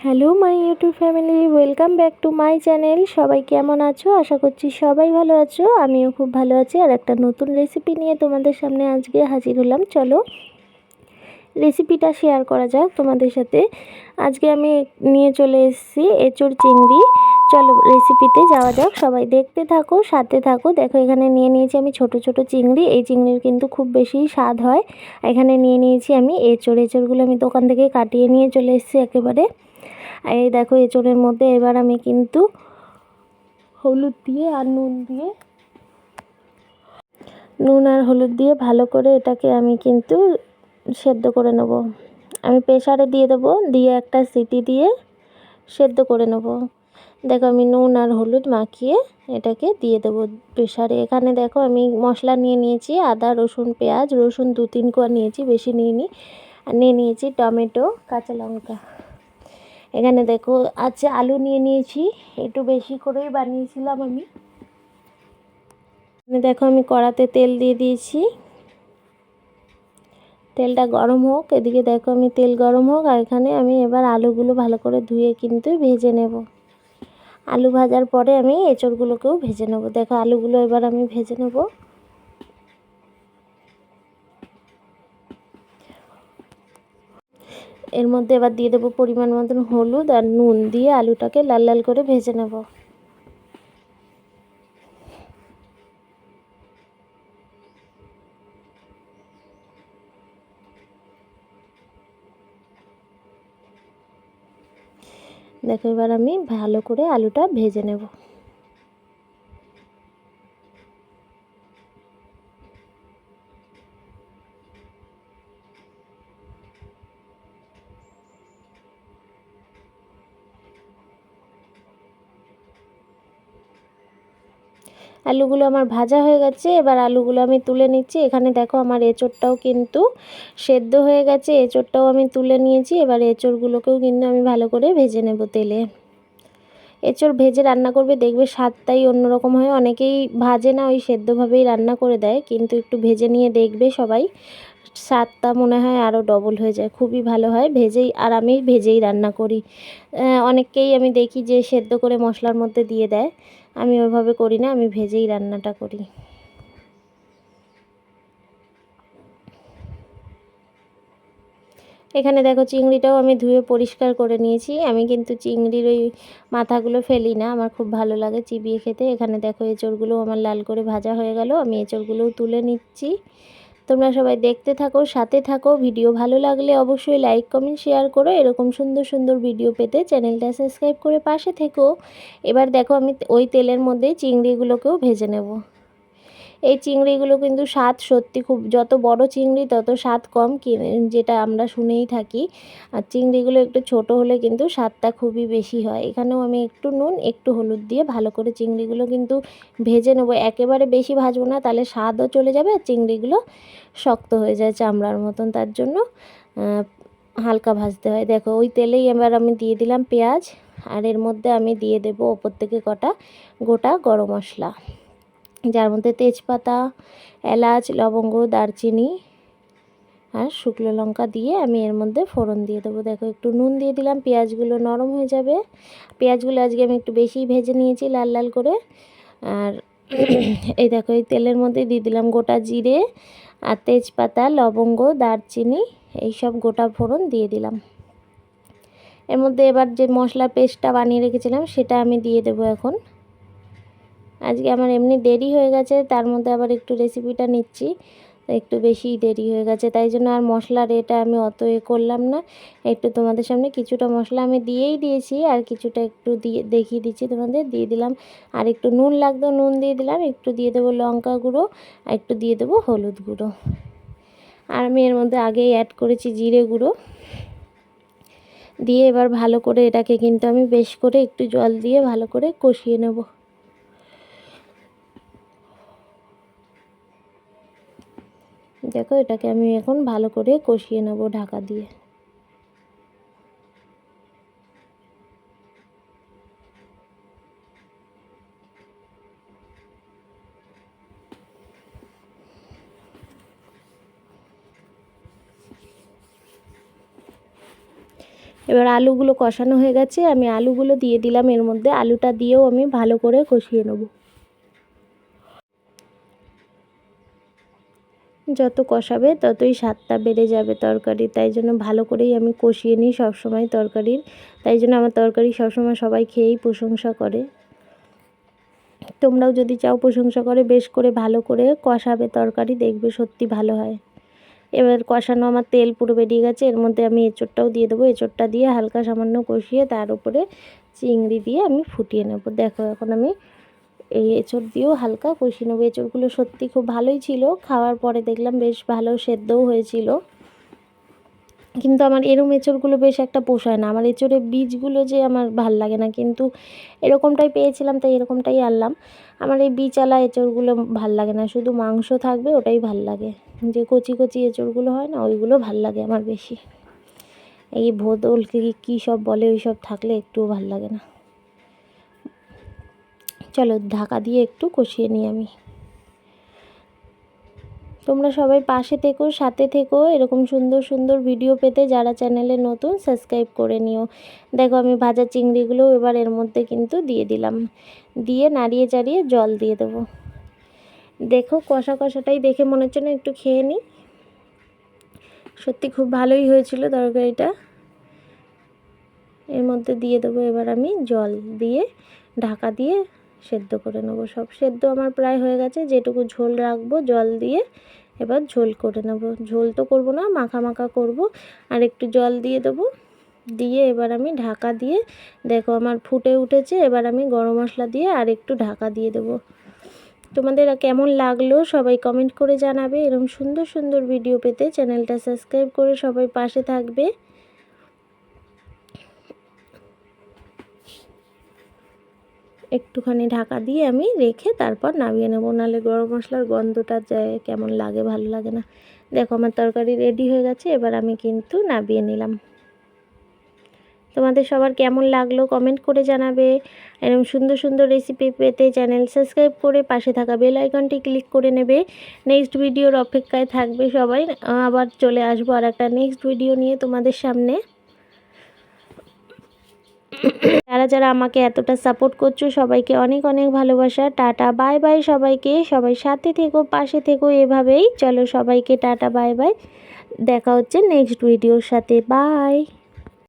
Hello my YouTube family, welcome back to my channel. সবাই কেমন আছো? আশা করছি সবাই ভালো আছো। আমিও খুব ভালো আছি। আর একটা নতুন রেসিপি নিয়ে তোমাদের সামনে আজকে হাজির হলাম। চলো রেসিপিটা শেয়ার করা যাক তোমাদের সাথে। আজকে আমি নিয়ে চলে এসেছি এঁচোড় চিংড়ি। চলো রেসিপিতে যাওয়া যাক। সবাই দেখতে থাকো, সাথে থাকো। দেখো এখানে নিয়ে নিয়েছি আমি ছোট ছোট চিংড়ি। এই চিংড়ির কিন্তু খুব বেশি স্বাদ হয়। এখানে নিয়ে নিয়েছি আমি এঁচোড়গুলো আমি দোকান থেকে কাটিয়ে নিয়ে চলে এসেছি একেবারে। এই দেখো এঁচোড়ের মধ্যে এবার আমি কিন্তু হলুদ দিয়ে আর নুন আর হলুদ দিয়ে ভালো করে এটাকে আমি কিন্তু সেদ্ধ করে নেব। আমি প্রেসারে দিয়ে দেবো, দিয়ে একটা সিটি দিয়ে সেদ্ধ করে নেব। দেখো আমি নুন আর হলুদ মাখিয়ে এটাকে দিয়ে দেবো প্রেসারে। এখানে দেখো আমি মশলা নিয়ে নিয়েছি আদা রসুন পেঁয়াজ, রসুন 2-3 কোয়া নিয়েছি, বেশি নিইনি। আর নিয়ে নিয়েছি টমেটো, কাঁচা লঙ্কা। এখানে দেখো আছে আলু নিয়ে নিয়েছি, একটু বেশি করেই বানিয়েছিলাম আমি। দেখো আমি কড়াতে তেল দিয়ে দিয়েছি, তেলটা গরম হোক। এদিকে দেখো আমি তেল গরম হোক, আর এখানে আমি এবার আলুগুলো ভালো করে ধুয়ে কিন্তু ভেজে নেব। আলু ভাজার পরে আমি এঁচড়গুলোকেও ভেজে নেব। দেখো আলুগুলো এবার আমি ভেজে নেব। এর মধ্যে এবার দিয়ে দেবো পরিমাণ মতন হলুদ আর নুন, দিয়ে আলুটাকে লাল লাল করে ভেজে নেব। দেখো এবার আমি ভালো করে আলুটা ভেজে নেব। আলুগুলো আমার ভাজা হয়ে গেছে, এবার আলুগুলো আমি তুলে নিচ্ছি। এখানে দেখো আমার এঁচোড়টাও কিন্তু সেদ্ধ হয়ে গেছে, এঁচোড়টাও আমি তুলে নিয়েছি। এবার এঁচোড়গুলোকেও কিন্তু আমি ভালো করে ভেজে নেব তেলে। এঁচোড় ভেজে রান্না করবে, দেখবে স্বাদটাই অন্যরকম হয়। অনেকেই ভাজে না, ওই সেদ্ধভাবেই রান্না করে দেয়, কিন্তু একটু ভেজে নিয়ে দেখবে সবাই, স্বাদটা মনে হয় আরও ডবল হয়ে যায়। খুবই ভালো হয় ভেজেই, আর আমি ভেজেই রান্না করি। অনেককেই আমি দেখি যে সেদ্ধ করে মশলার মধ্যে দিয়ে দেয়, আমি ওইভাবে করি না, আমি ভেজেই রান্নাটা করি। এখানে দেখো চিংড়িটাও আমি ধুয়ে পরিষ্কার করে নিয়েছি। আমি কিন্তু চিংড়ির ওই মাথাগুলো ফেলি না, আমার খুব ভালো লাগে চিবিয়ে খেতে। এখানে দেখো এঁচড়গুলো আমার লাল করে ভাজা হয়ে গেল, আমি এঁচড়গুলোও তুলে নিচ্ছি। তোমরা সবাই দেখতে থাকো, সাথে থাকো। ভিডিও ভালো লাগলে অবশ্যই লাইক কমেন্ট শেয়ার করো। এরকম সুন্দর সুন্দর ভিডিও পেতে চ্যানেলটা সাবস্ক্রাইব করে পাশে থেকো। এবার দেখো আমি ওই তেলের মধ্যে চিংড়িগুলোকেও ভেজে নেব। এই চিংড়িগুলো কিন্তু স্বাদ সত্যি খুব, যত বড় চিংড়ি তত স্বাদ কম, যেটা আমরা শুনেই থাকি। আর চিংড়িগুলো একটু ছোট হলে কিন্তু স্বাদটা খুবই বেশি হয়। এখানেও আমি একটু নুন একটু হলুদ দিয়ে ভালো করে চিংড়িগুলো কিন্তু ভেজে নেব। একেবারে বেশি ভাজবো না, তাহলে স্বাদও চলে যাবে আর চিংড়িগুলো শক্ত হয়ে যায় চামড়ার মতন, তার জন্য হালকা ভাজতে হয়। দেখো ওই তেলেই এবার আমি দিয়ে দিলাম পেঁয়াজ, আর এর মধ্যে আমি দিয়ে দেব ওপর থেকে কটা গোটা গরম মশলা, যার মধ্যে তেজপাতা, এলাচ, লবঙ্গ, দারচিনি আর শুকনো লঙ্কা দিয়ে আমি এর মধ্যে ফোড়ন দিয়ে দেবো। দেখো একটু নুন দিয়ে দিলাম, পেঁয়াজগুলো নরম হয়ে যাবে। পেঁয়াজগুলো আজকে আমি একটু বেশি ভেজে নিয়েছি লাল লাল করে। আর এই দেখো এই তেলের মধ্যে দিয়ে দিলাম গোটা জিরে আর তেজপাতা, লবঙ্গ, দারচিনি, এইসব গোটা ফোড়ন দিয়ে দিলাম। এর মধ্যে এবার যে মশলা পেস্টটা বানিয়ে রেখেছিলাম সেটা আমি দিয়ে দেবো এখন। আজকে আমার এমনি দেরি হয়ে গেছে, তার মধ্যে আবার একটু রেসিপিটা নিচ্ছি, একটু বেশিই দেরি হয়ে গেছে, তাই জন্য আর মশলার এটা আমি অত করলাম না। একটু তোমাদের সামনে কিছুটা মশলা আমি দিয়েই দিয়েছি, আর কিছুটা একটু দিয়ে দেখিয়ে দিচ্ছি তোমাদের। দিয়ে দিলাম, আর একটু নুন লাগতো নুন দিয়ে দিলাম, একটু দিয়ে দেবো লঙ্কা গুঁড়ো, আর একটু দিয়ে দেবো হলুদ গুঁড়ো। আর আমি এর মধ্যে আগেই অ্যাড করেছি জিরে গুঁড়ো। দিয়ে এবার ভালো করে এটাকে কিন্তু আমি বেশ করে একটু জল দিয়ে ভালো করে কষিয়ে নেব। দেখো এটাকে আমি এখন ভালো করে কষিয়ে নেব ঢাকা দিয়ে। এবার আলুগুলো কষানো হয়ে গেছে, আমি আলুগুলো দিয়ে দিলাম এর মধ্যে। আলুটা দিয়েও আমি ভালো করে কষিয়ে নেব। যত কষাবে ততই স্বাদটা বেড়ে যাবে তরকারি, তাই জন্য ভালো করেই আমি কষিয়ে নিই সবসময় তরকারির। তাই জন্য আমার তরকারি সবসময় সবাই খেয়েই প্রশংসা করে। তোমরাও যদি চাও প্রশংসা করে বেশ করে ভালো করে কষাবে তরকারি, দেখবে সত্যি ভালো হয়। এবার কষানো আমার তেল পুরো বেরিয়ে গেছে, এর মধ্যে আমি এঁচোড়টাও দিয়ে দেবো। এঁচোড়টা দিয়ে হালকা সামান্য কষিয়ে তার উপরে চিংড়ি দিয়ে আমি ফুটিয়ে নেব। দেখো এখন আমি এই এঁচোড় দিয়েও হালকা কষিয়ে নেবো। এঁচোড়গুলো সত্যি খুব ভালোই ছিল, খাওয়ার পরে দেখলাম বেশ ভালো সেদ্ধও হয়েছিল। কিন্তু আমার এরম এঁচোড়গুলো বেশ একটা পোষায় না, আমার এঁচোড়ের বীজগুলো যে আমার ভাল লাগে না, কিন্তু এরকমটাই পেয়েছিলাম তাই এরকমটাই আনলাম। আমার এই বীজওয়ালা এঁচোড়গুলো ভাল লাগে না, শুধু মাংস থাকবে ওটাই ভাল লাগে। যে কচি কচি এঁচোড়গুলো হয় না, ওইগুলো ভাল লাগে আমার বেশি। এই ভোদল কী সব বলে ওই সব থাকলে একটুও ভাল লাগে না। চলো ঢাকা দিয়ে একটু কষিয়ে নিই আমি। তোমরা সবাই পাশে থেকো, সাথে থেকো, এরকম সুন্দর সুন্দর ভিডিও পেতে যারা চ্যানেলে নতুন সাবস্ক্রাইব করে নিও। দেখো আমি ভাজা চিংড়িগুলো এবার এর মধ্যে কিন্তু দিয়ে দিলাম, দিয়ে নাড়িয়ে চাড়িয়ে জল দিয়ে দেবো। দেখো কষা কষাটাই দেখে মনে হচ্ছে না একটু খেয়ে নিই। সত্যি খুব ভালোই হয়েছিল তরকারিটা। এর মধ্যে দিয়ে দেবো এবার আমি জল দিয়ে ঢাকা দিয়ে সেদ্ধ করে নেবো। সব সেদ্ধ আমার প্রায় হয়ে গেছে, যেটুকু ঝোল রাখবো জল দিয়ে এবার ঝোল করে নেব। ঝোল তো করব না, মাখা মাখা করব। আর একটু জল দিয়ে দেবো, দিয়ে এবার আমি ঢাকা দিয়ে, দেখো আমার ফুটে উঠেছে, এবার আমি গরম মশলা দিয়ে আর একটু ঢাকা দিয়ে দেবো। তোমাদের কেমন লাগলো সবাই কমেন্ট করে জানাবে। এরকম সুন্দর সুন্দর ভিডিও পেতে চ্যানেলটা সাবস্ক্রাইব করে সবাই পাশে থাকবে। একটুখানি ঢাকা দিয়ে আমি রেখে তারপর নামিয়ে নেবো, নাহলে গরম মশলার গন্ধটা যায় কেমন লাগে, ভালো লাগে না। দেখো আমার তরকারি রেডি হয়ে গেছে, এবার আমি কিন্তু নামিয়ে নিলাম। তোমাদের সবার কেমন লাগলো কমেন্ট করে জানাবে। এরকম সুন্দর সুন্দর রেসিপি পেতে চ্যানেল সাবস্ক্রাইব করে পাশে থাকা বেল আইকনটি ক্লিক করে নেবে। নেক্সট ভিডিওর অপেক্ষায় থাকবে সবাই। আবার চলে আসবো আর একটা নেক্সট ভিডিও নিয়ে তোমাদের সামনে। যারা যারা আমাকে এতটা সাপোর্ট করছো সবাইকে অনেক অনেক ভালোবাসা। টাটা বাই বাই সবাইকে। সবাই সাথে থেকো, পাশে থেকো এভাবেই। চলো সবাইকে টাটা বাই বাই, দেখা হচ্ছে নেক্সট ভিডিওর সাথে। বাই।